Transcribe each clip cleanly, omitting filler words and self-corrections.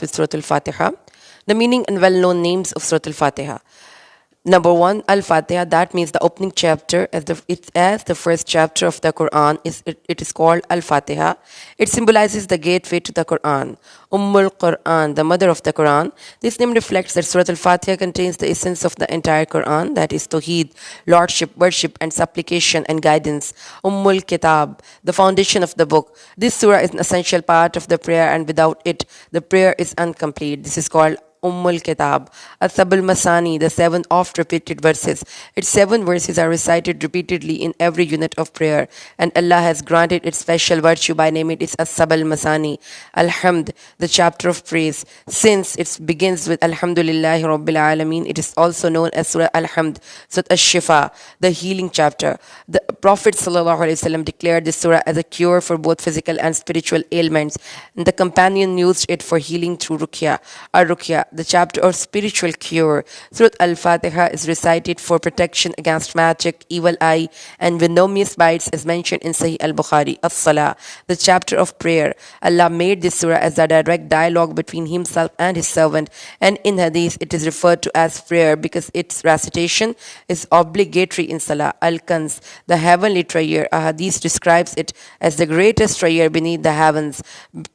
with Surah Al-Fatiha. The meaning and well-known names of Surah Al-Fatiha. Number one, Al-Fatiha, that means the opening chapter, as the first chapter of the Quran. It is called Al-Fatiha. It symbolizes the gateway to the Quran. Ummul Quran, the mother of the Quran. This name reflects that Surah Al-Fatiha contains the essence of the entire Quran, that is Tawheed, Lordship, worship, and supplication and guidance. Ummul Kitab, the foundation of the book. This surah is an essential part of the prayer, and without it, the prayer is incomplete. This is called Ummul Kitab. Asabul Masani, the seven oft repeated verses. Its seven verses are recited repeatedly in every unit of prayer, and Allah has granted its special virtue by naming it Asabul Masani. Alhamd, the chapter of praise. Since it begins with Alhamdulillahi Rabbil Alameen, it is also known as Surah Alhamd, Surah Ash-Shifa, the healing chapter. The Prophet ﷺ declared this surah as a cure for both physical and spiritual ailments, and the companion used it for healing through Ruqya. Ar-Ruqya, the chapter of spiritual cure. Surah Al-Fatiha is recited for protection against magic, evil eye, and venomous bites, as mentioned in Sahih al-Bukhari. As-Salah, the chapter of prayer. Allah made this surah as a direct dialogue between Himself and His servant, and in Hadith it is referred to as prayer because its recitation is obligatory in Salah. Al-Kanz, the heavenly treasure. A Hadith describes it as the greatest treasure beneath the heavens.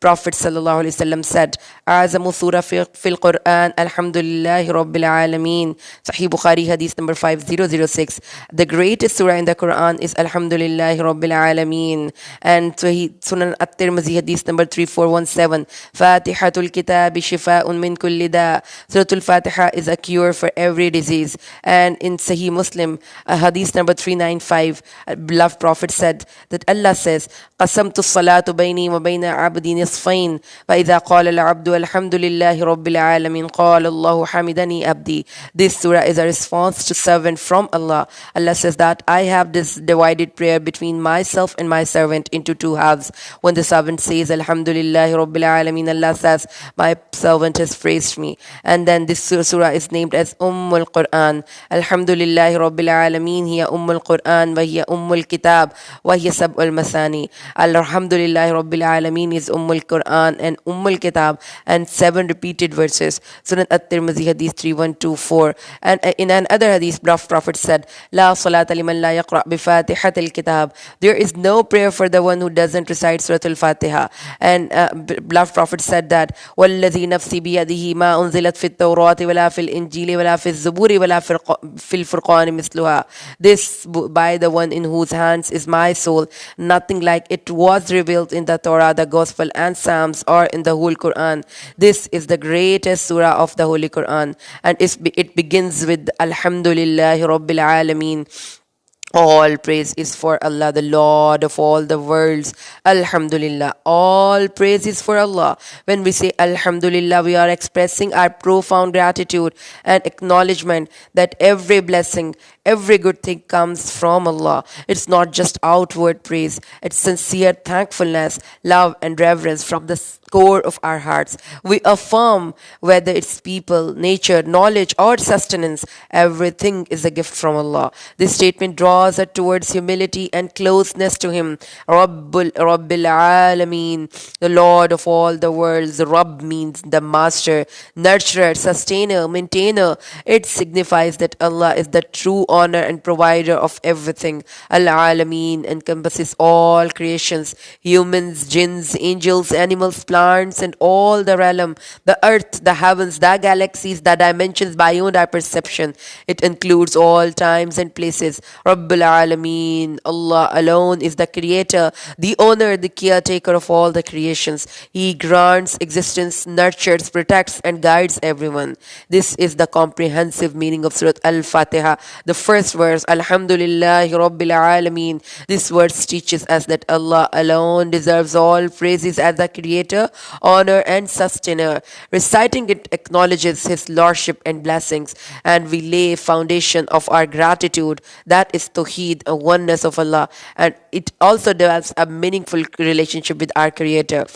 Prophet ﷺ said, "Azamu surah fil Quran, Alhamdulillahi Rabbil Alameen." Sahih Bukhari, Hadith number 5006. The greatest surah in the Quran is Alhamdulillahi Rabbil Alameen. And Sunan At-Tirmidhi, Hadith number 3417. Fatihatul Kitabi Shifa'un min kulli da. Surah Al-Fatiha is a cure for every disease. And in Sahih Muslim, Hadith number 395, beloved Prophet said that Allah says, قَسَمْتُ الصَّلَاةُ بَيْنِي وَبَيْنَ عَبْدِي نِصْفَيْنِ وَإِذَا قَالَ الْعَبْدُ الْحَمْدُ لِلَّهِ رَبِّ الْعَالَمِينَ قَالَ اللَّهُ حَمِدَنِي أَبْدِي. This surah is a response to servant from Allah. Allah says that I have this divided prayer between myself and my servant into two halves. When the servant says Alhamdulillahi Rabbil Alameen, Allah says, my servant has praised me. And then this surah is named as Ummul Quran. Alhamdulillahi Rabbil Alameen, hiya Ummul Quran, wa hiya Ummul Kitab, wa hiya Sab'ul Masani. Alhamdulillahi Rabbil Alameen is Ummul Quran and Ummul Kitab, and seven repeated verses. Sunan At-Tirmidhi, Hadith 3124. And in another Hadith, Prophet said, La salata liman la yaqra' bi Fatihatil Kitab. There is no prayer for the one who doesn't recite Surah Al-Fatiha. And beloved Prophet said that, وَالَّذِي نَفْسِي بِيَدِهِ مَا أُنزِلَتْ فِي التَّوْرَاةِ وَلَا فِي الْإِنْجِيلِ وَلَا فِي الزُّبُورِ وَلَا فِي الْفُرْقَانِ مِثْلُهَا. This, by the one in whose hands is my soul, nothing like it was revealed in the Torah, the Gospel, and Psalms, or in the whole Quran. This is the greatest surah of the Holy Quran, and it begins with Alhamdulillahi Rabbil Alameen. All praise is for Allah, the Lord of all the worlds. Alhamdulillah. All praise is for Allah. When we say Alhamdulillah, we are expressing our profound gratitude and acknowledgement that every blessing, every good thing comes from Allah. It's not just outward praise. It's sincere thankfulness, love, and reverence from the core of our hearts. We affirm whether it's people, nature, knowledge, or sustenance, everything is a gift from Allah. This statement draws us towards humility and closeness to Him. Rabbil Alameen, the Lord of all the worlds. Rabb means the master, nurturer, sustainer, maintainer. It signifies that Allah is the true owner and provider of everything. Al-Alameen encompasses all creations, humans, jinns, angels, animals, plants, and all the realm, the earth, the heavens, the galaxies, the dimensions beyond our perception. It includes all times and places. Rabbul Alameen, Allah alone is the creator, the owner, the caretaker of all the creations. He grants existence, nurtures, protects, and guides everyone. This is the comprehensive meaning of Surah Al-Fatiha. The first verse, Alhamdulillahi Rabbil Alameen. This verse teaches us that Allah alone deserves all praises as the creator, honor, and sustainer. Reciting it acknowledges His lordship and blessings, and we lay a foundation of our gratitude. That is Tawheed, a oneness of Allah, and it also develops a meaningful relationship with our Creator.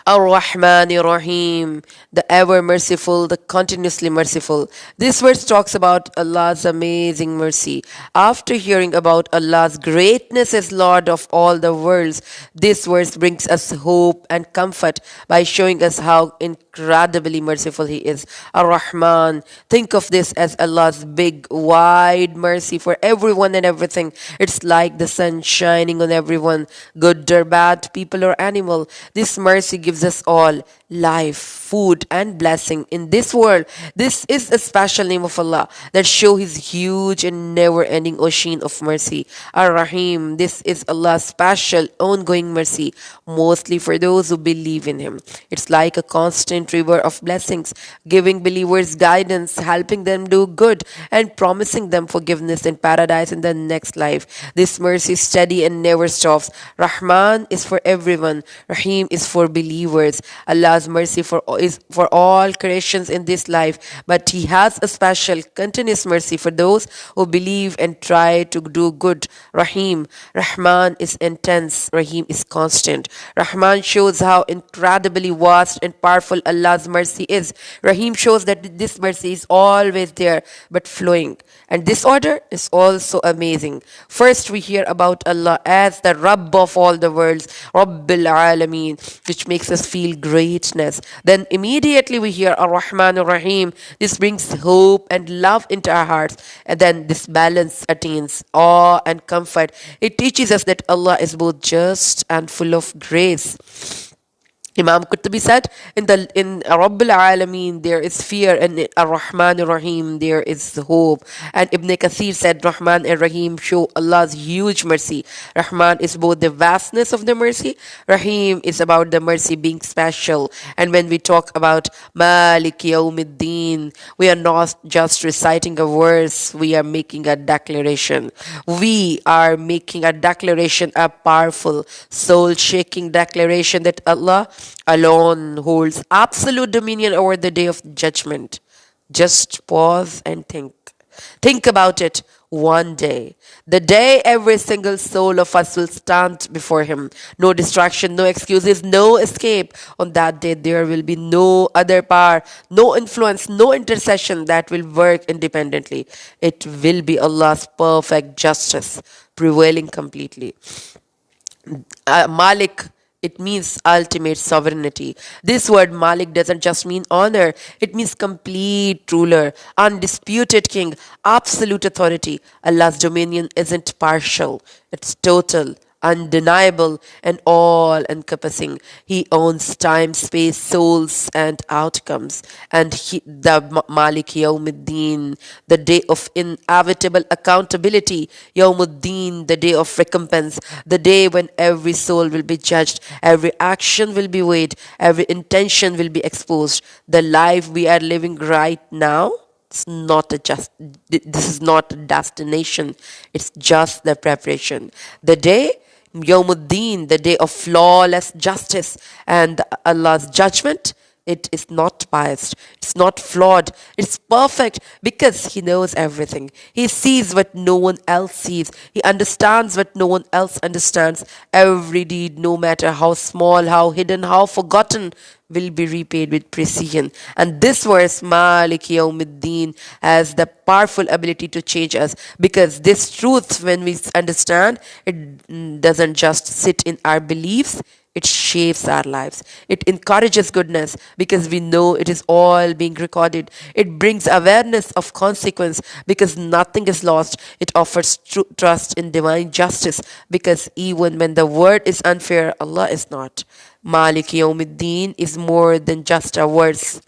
Ar-Rahman Ar-Rahim, the ever merciful, the continuously merciful. This verse talks about Allah's amazing mercy. After hearing about Allah's greatness as Lord of all the worlds, this verse brings us hope and comfort by showing us how incredibly merciful He is. Ar-Rahman, think of this as Allah's big, wide mercy for everyone and everything. It's like the sun shining on everyone, good or bad, people or animal. This mercy gives us all life, food, and blessing in this world. This is a special name of Allah that show His huge and never-ending ocean of mercy. Ar-Rahim, this is Allah's special, ongoing mercy, mostly for those who believe in Him. It's like a constant river of blessings, giving believers guidance, helping them do good, and promising them forgiveness and paradise in the next life. This mercy is steady and never stops. Rahman is for everyone. Rahim is for believers. Allah's mercy is for all creations in this life, but He has a special continuous mercy for those who believe and try to do good. Rahman is intense. Rahim is constant. Rahman shows how incredibly vast and powerful Allah's mercy is. Rahim shows that this mercy is always there but flowing. And this order is also amazing. First, we hear about Allah as the Rabb of all the worlds, Rabbil Alameen, which makes us feel greatness. Then immediately we hear Ar-Rahman Ar-Rahim. This brings hope and love into our hearts. And then this balance attains awe and comfort. It teaches us that Allah is both just and full of grace. Imam Qurtubi said, in Rabbil Alameen there is fear, and in Ar-Rahman Ar-Rahim there is hope. And Ibn Kathir said, Rahman and Rahim show Allah's huge mercy. Rahman is both the vastness of the mercy. Rahim is about the mercy being special. And when we talk about Malik Yawmiddin, we are not just reciting a verse, we are making a declaration. We are making a declaration, a powerful, soul-shaking declaration that Allah alone holds absolute dominion over the day of judgment. Just pause and think. Think about it. One day, the day every single soul of us will stand before Him. No distraction, no excuses, no escape. On that day, there will be no other power, no influence, no intercession that will work independently. It will be Allah's perfect justice prevailing completely. Malik, it means ultimate sovereignty. This word Malik doesn't just mean honor, it means complete ruler, undisputed king, absolute authority. Allah's dominion isn't partial, it's total, undeniable, and all-encompassing. He owns time, space, souls, and outcomes. And the Malik Yawmuddin, the day of inevitable accountability. Yawmuddin, the day of recompense, the day when every soul will be judged, every action will be weighed, every intention will be exposed. The life we are living right now, this is not a destination, it's just the preparation. The day Yawmuddin, the day of flawless justice, and Allah's judgment, it is not biased, it's not flawed, it's perfect because He knows everything. He sees what no one else sees. He understands what no one else understands. Every deed, no matter how small, how hidden, how forgotten, will be repaid with precision. And this verse, Malik Yawmuddin, has the powerful ability to change us, because this truth, when we understand, it doesn't just sit in our beliefs, it shapes our lives. It encourages goodness because we know it is all being recorded. It brings awareness of consequence because nothing is lost. It offers trust in divine justice because even when the world is unfair, Allah is not. Malik Yawmuddin is more than just a verse.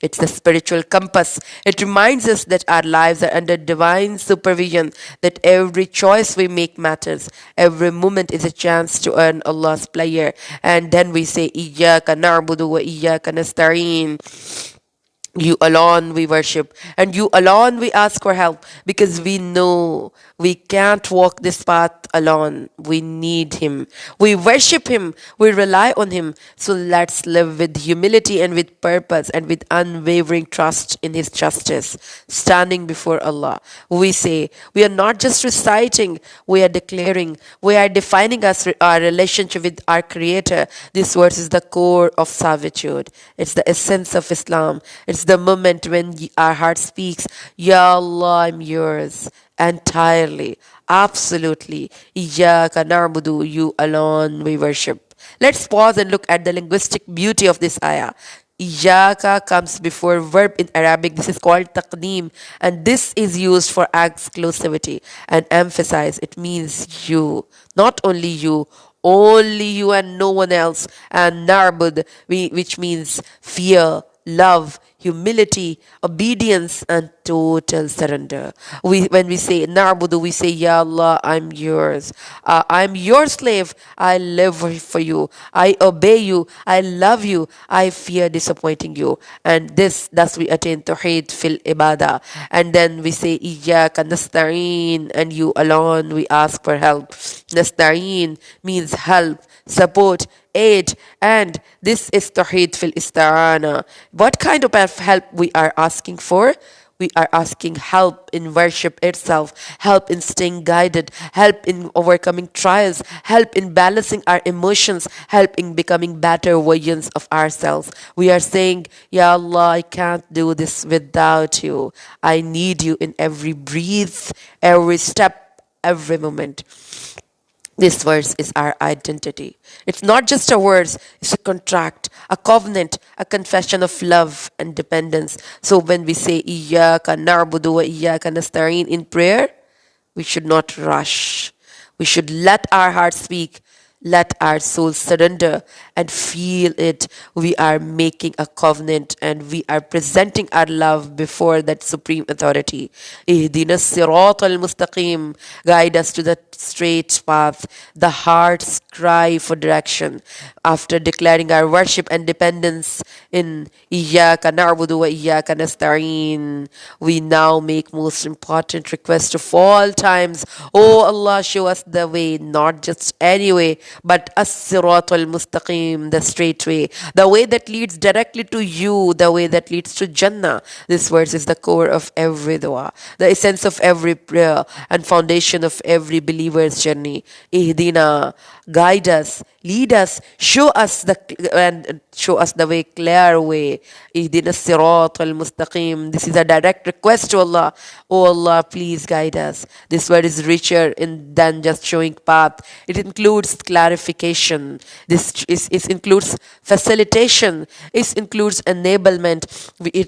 It's the spiritual compass. It reminds us that our lives are under divine supervision, that every choice we make matters. Every moment is a chance to earn Allah's pleasure. And then we say, Iyyaka na'budu wa iyyaka nasta'een. You alone we worship, and you alone we ask for help, because we know we can't walk this path alone. We need Him. We worship Him. We rely on Him. So let's live with humility and with purpose and with unwavering trust in His justice. Standing before Allah, we say, we are not just reciting, we are declaring, we are defining our relationship with our Creator. This verse is the core of servitude. It's the essence of Islam. It's the moment when our heart speaks, Ya Allah, I'm yours entirely, absolutely. Iyyaka na'budu, you alone we worship. Let's pause and look at the linguistic beauty of this ayah. Iyaka comes before verb in Arabic. This is called taqdeem, and this is used for exclusivity and emphasize. It means you, not only you and no one else. And narbud, which means fear, love, humility, obedience, and total surrender. When we say Na'budu, we say, Ya Allah, I'm yours. I'm your slave. I live for you. I obey you. I love you. I fear disappointing you. And thus we attain Tawheed fil Ibadah. And then we say, Iyaka nasta'een, and you alone we ask for help. Nasta'een means help, support, aid, and this is Tawheed fil Ista'ana. What kind of help we are asking for? We are asking help in worship itself, help in staying guided, help in overcoming trials, help in balancing our emotions, help in becoming better versions of ourselves. We are saying, Ya Allah, I can't do this without you. I need you in every breath, every step, every moment. This verse is our identity. It's not just a verse, it's a contract, a covenant, a confession of love and dependence. So when we say Iyyaka na'budu wa iyyaka nasta'in in prayer, we should not rush. We should let our heart speak. Let our soul surrender and feel it. We are making a covenant and we are presenting our love before that supreme authority. Ihdina sirat al-mustaqim. Guide us to the straight path. The heart's cry for direction. After declaring our worship and dependence in Iyyaka na'budu wa iyyaka nasta'in, we now make most important request of all times. Oh Allah, show us the way, not just any way, but as-siratul mustaqim, the straight way, the way that leads directly to you, the way that leads to Jannah. This verse is the core of every dua, the essence of every prayer, and foundation of every believer's journey. Ihdina, guide us, lead us, show us the way, clear way. Ihdina sirat al-mustaqim. This is a direct request to Allah. Oh Allah, please guide us. This word is richer than just showing path. It includes clarification. It includes facilitation. It includes enablement.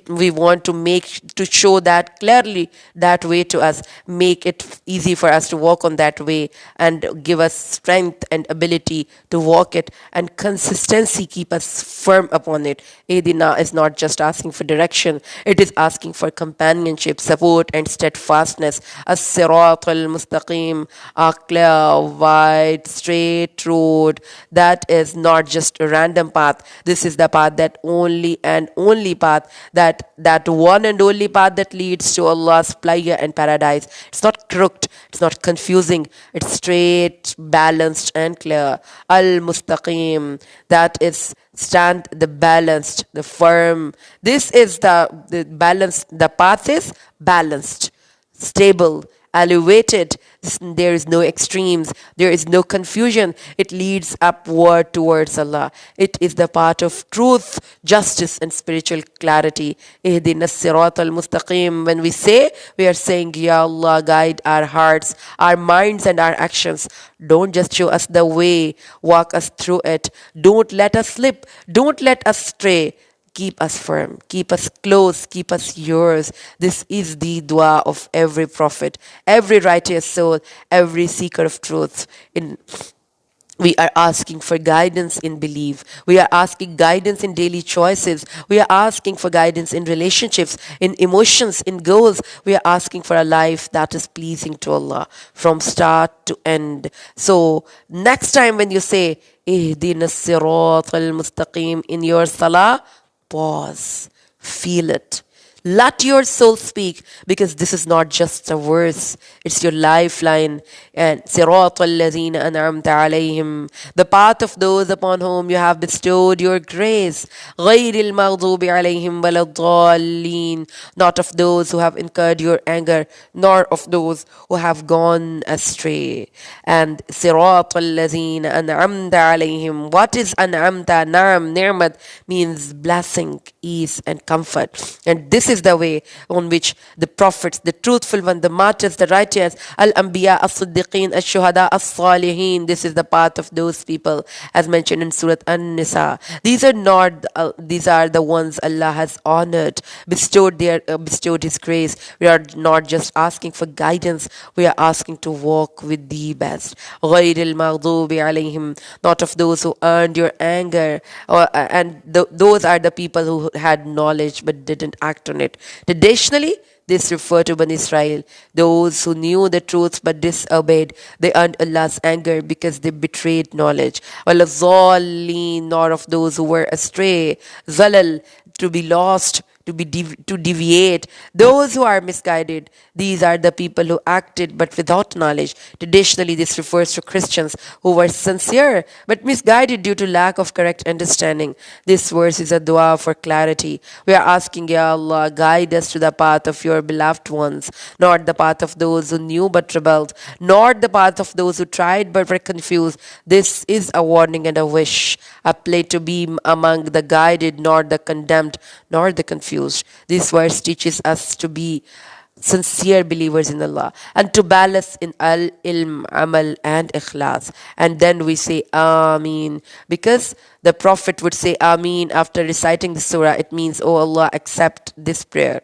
We want to show that clearly, that way to us. Make it easy for us to walk on that way and give us strength and ability to walk it, and consistency, keep us firm upon it. Edina is not just asking for direction, it is asking for companionship, support, and steadfastness. As-sirat al-mustaqim, a clear, wide, straight road that is not just a random path. This is the path, that only and only path, that one and only path that leads to Allah's pleasure and paradise. It's not crooked, it's not confusing, it's straight, balanced, and clear. Al-mustaqim, that is stand, the balanced, the firm. This is the balanced, the path is balanced, stable, elevated. There is no extremes, there is no confusion. It leads upward towards Allah. It is the path of truth, justice, and spiritual clarity. Ihdina sirat al-mustaqim. When we say, we are saying, Ya Allah, guide our hearts, our minds, and our actions. Don't just show us the way, walk us through it. Don't let us slip, don't let us stray. Keep us firm, keep us close, keep us yours. This is the dua of every prophet, every righteous soul, every seeker of truth. We are asking for guidance in belief. We are asking guidance in daily choices. We are asking for guidance in relationships, in emotions, in goals. We are asking for a life that is pleasing to Allah from start to end. So next time when you say, Ihdina sirat al-mustaqim in your salah, pause, Feel it. Let your soul speak, because this is not just a verse, it's your lifeline. And صراط الذين أنعمت عليهم, the path of those upon whom you have bestowed your grace. غير المغضوب عليهم ولا الضالين, not of those who have incurred your anger, nor of those who have gone astray. And صراط الذين أنعمت عليهم, what is أنعمت? Naam, ni'mat means blessing, ease and comfort. And this is the way on which the prophets, the truthful ones, the martyrs, the righteous, al-anbiya, as-siddiqeen, al-shuhada, as-salihin, this is the path of those people as mentioned in Surah An-Nisa. These are not, these are the ones Allah has honored, bestowed His grace. We are not just asking for guidance, we are asking to walk with the best. غَيْرِ الْمَغْضُوبِ عَلَيْهِمْ, not of those who earned your anger, those are the people who had knowledge but didn't act on it. Traditionally, this referred to Bani Israel, those who knew the truth but disobeyed. They earned Allah's anger because they betrayed knowledge. وَالظَّالِّينَ, nor of those who were astray. Zalal, to be lost, to deviate. Those who are misguided, these are the people who acted but without knowledge. Traditionally, this refers to Christians who were sincere but misguided due to lack of correct understanding. This verse is a dua for clarity. We are asking, Ya Allah, guide us to the path of your beloved ones, not the path of those who knew but rebelled, not the path of those who tried but were confused. This is a warning and a wish, a plea to be among the guided, not the condemned, nor the confused. This verse teaches us to be sincere believers in Allah and to balance in al-ilm, amal and ikhlas. And then we say Ameen, because the Prophet would say Ameen after reciting the surah. It means, oh Allah, accept this prayer.